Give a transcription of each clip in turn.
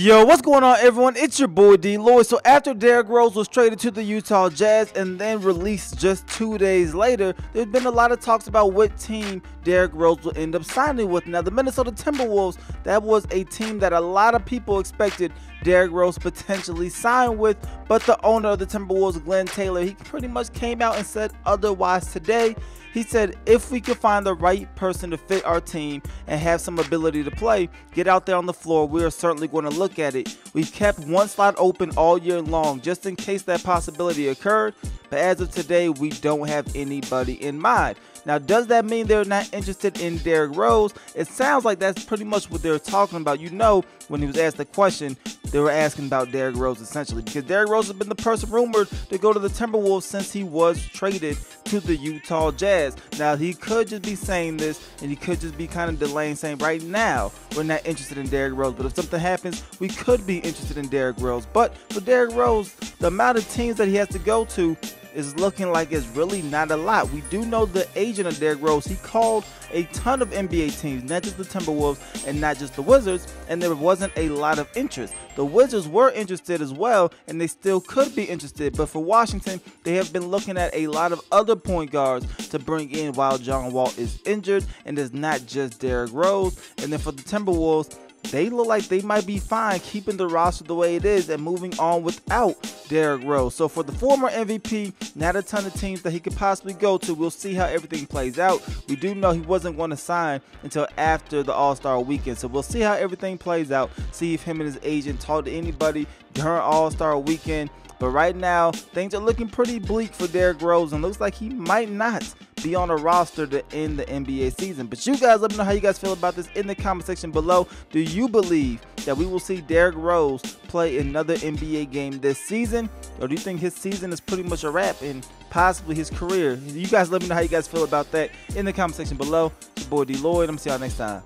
Yo, what's going on, everyone? It's your boy DLloyd. So after Derrick Rose was traded to the Utah Jazz and then released just 2 days later, there's been a lot of talks about what team Derrick Rose will end up signing with. Now, the Minnesota Timberwolves, that was a team that a lot of people expected Derrick Rose potentially sign with, but the owner of the Timberwolves, Glenn Taylor, he pretty much came out and said otherwise today. He said, if we could find the right person to fit our team and have some ability to play, get out there on the floor, we are certainly going to look at it. We've kept one slot open all year long just in case that possibility occurred, but as of today, we don't have anybody in mind. Now, does that mean they're not interested in Derrick Rose? It sounds like that's pretty much what they're talking about. You know, when he was asked the question, they were asking about Derrick Rose essentially, because Derrick Rose has been the person rumored to go to the Timberwolves since he was traded to the Utah Jazz. Now, he could just be saying this, and he could just be kind of delaying, saying right now we're not interested in Derrick Rose, but if something happens, we could be interested in Derrick Rose. But for Derrick Rose, the amount of teams that he has to go to is looking like it's really not a lot. We do know the agent of Derrick Rose, he called a ton of NBA teams, not just the Timberwolves and not just the Wizards, and there wasn't a lot of interest. The Wizards were interested as well, and they still could be interested, but for Washington, they have been looking at a lot of other point guards to bring in while John Wall is injured, and it's not just Derrick Rose. And then for the Timberwolves, they look like they might be fine keeping the roster the way it is and moving on without Derrick Rose. So for the former MVP, not a ton of teams that he could possibly go to. We'll see how everything plays out. We do know he wasn't going to sign until after the All-Star weekend. So we'll see how everything plays out. See if him and his agent talk to anybody during All-Star weekend. But right now, things are looking pretty bleak for Derrick Rose, and looks like he might not be on a roster to end the NBA season. But you guys, let me know how you guys feel about this in the comment section below. Do you believe that we will see Derrick Rose play another NBA game this season? Or do you think his season is pretty much a wrap and possibly his career? You guys let me know how you guys feel about that in the comment section below. It's your boy DLloyd. I'm going to see y'all next time.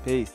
Peace.